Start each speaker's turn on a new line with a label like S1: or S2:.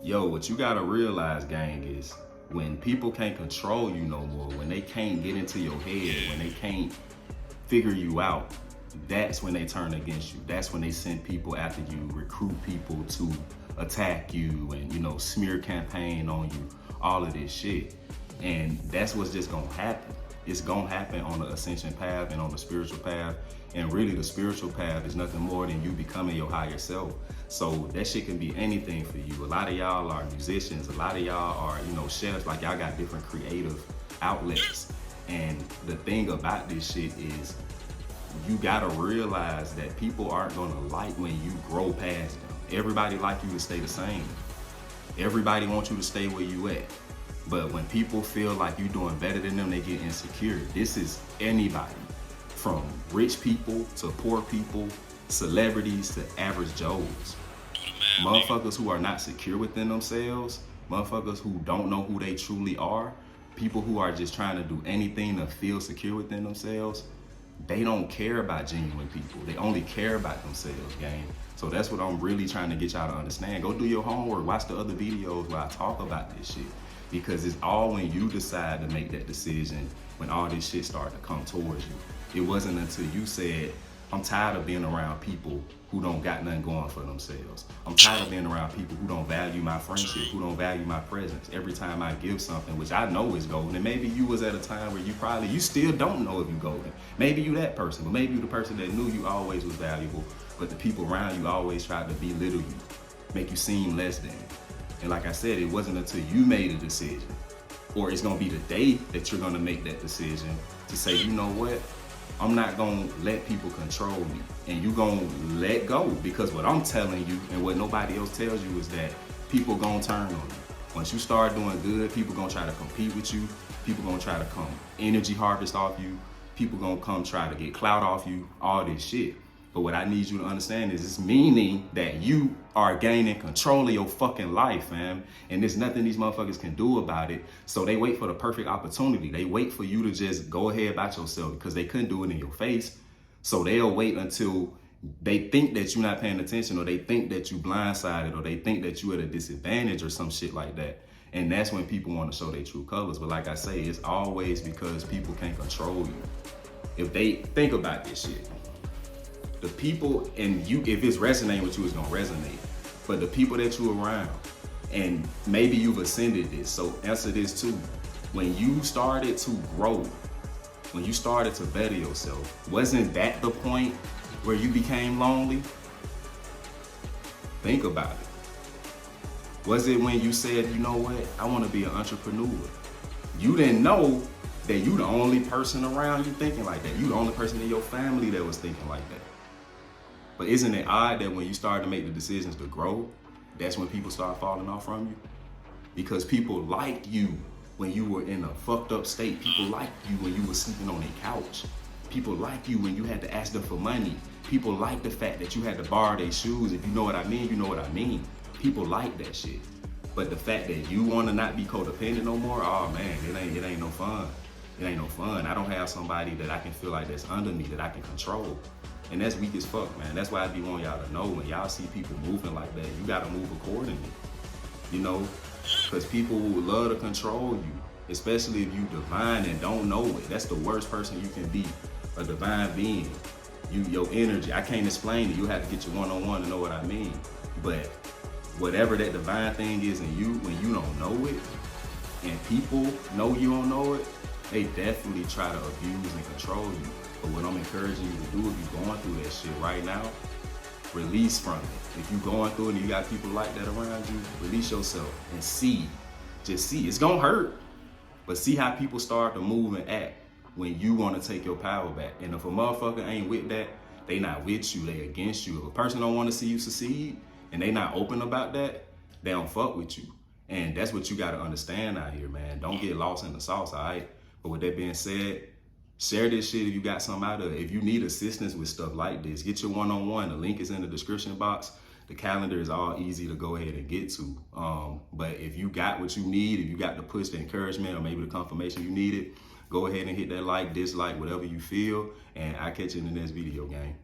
S1: Yo, what you gotta realize, gang, is when people can't control you no more, when they can't get into your head, when they can't figure you out, that's when they turn against you. That's when they send people after you, recruit people to attack you and, smear campaign on you, all of this shit. And that's what's just gonna happen. It's gonna happen on the ascension path and on the spiritual path. And really the spiritual path is nothing more than you becoming your higher self. So that shit can be anything for you. A lot of y'all are musicians. A lot of y'all are, chefs. Like, y'all got different creative outlets. And the thing about this shit is you gotta realize that people aren't gonna like when you grow past them. Everybody like you to stay the same. Everybody wants you to stay where you at. But when people feel like you're doing better than them, they get insecure. This is anybody, from rich people to poor people, celebrities to average Joes. Motherfuckers who are not secure within themselves, motherfuckers who don't know who they truly are, people who are just trying to do anything to feel secure within themselves, they don't care about genuine people. They only care about themselves, gang. So that's what I'm really trying to get y'all to understand. Go do your homework, watch the other videos where I talk about this shit. Because it's all when you decide to make that decision, when all this shit started to come towards you. It wasn't until you said, I'm tired of being around people who don't got nothing going for themselves. I'm tired of being around people who don't value my friendship, who don't value my presence. Every time I give something, which I know is golden, and maybe you was at a time where you still don't know if you golden. Maybe you that person, but maybe you the person that knew you always was valuable, but the people around you always tried to belittle you, make you seem less than. And like I said, it wasn't until you made a decision, or it's gonna be the day that you're gonna make that decision to say, you know what? I'm not gonna let people control me, and you gonna let go, because what I'm telling you and what nobody else tells you is that people gonna turn on you. Once you start doing good, people gonna try to compete with you. People gonna try to come energy harvest off you. People gonna come try to get clout off you, all this shit. But what I need you to understand is it's meaning that you are gaining control of your fucking life, fam. And there's nothing these motherfuckers can do about it. So they wait for the perfect opportunity. They wait for you to just go ahead about yourself, because they couldn't do it in your face. So they'll wait until they think that you're not paying attention, or they think that you blindsided, or they think that you're at a disadvantage or some shit like that. And that's when people want to show their true colors. But like I say, it's always because people can't control you. If they think about this shit, the people, and you, if it's resonating with you, it's gonna resonate. But the people that you're around, and maybe you've ascended this, so answer this too. When you started to grow, when you started to better yourself, wasn't that the point where you became lonely? Think about it. Was it when you said, you know what, I wanna be an entrepreneur? You didn't know that you the only person around you thinking like that. You the only person in your family that was thinking like that. But isn't it odd that when you start to make the decisions to grow, that's when people start falling off from you? Because people liked you when you were in a fucked up state. People liked you when you were sleeping on a couch. People liked you when you had to ask them for money. People like the fact that you had to borrow their shoes. If you know what I mean, you know what I mean. People like that shit. But the fact that you want to not be codependent no more, oh man, it ain't no fun. It ain't no fun. I don't have somebody that I can feel like that's under me, that I can control. And that's weak as fuck, man. That's why I be wanting y'all to know, when y'all see people moving like that, you gotta move accordingly. Because people would love to control you, especially if you divine and don't know it. That's the worst person you can be, a divine being. Your energy, I can't explain it. You have to get your one-on-one to know what I mean. But whatever that divine thing is in you, when you don't know it, and people know you don't know it, they definitely try to abuse and control you. But what I'm encouraging you to do, if you're going through that shit right now, release from it. If you're going through it and you got people like that around you, release yourself and see. Just see. It's gonna hurt, but see how people start to move and act when you want to take your power back. And if a motherfucker ain't with that, they not with you, they against you. If a person don't want to see you succeed and they not open about that, they don't fuck with you. And that's what you got to understand out here, man. Don't get lost in the sauce, all right? But with that being said, share this shit if you got something out of it. If you need assistance with stuff like this, get your one-on-one. The link is in the description box. The calendar is all easy to go ahead and get to. But if you got what you need, if you got the push, the encouragement, or maybe the confirmation you needed, go ahead and hit that like, dislike, whatever you feel. And I'll catch you in the next video, gang.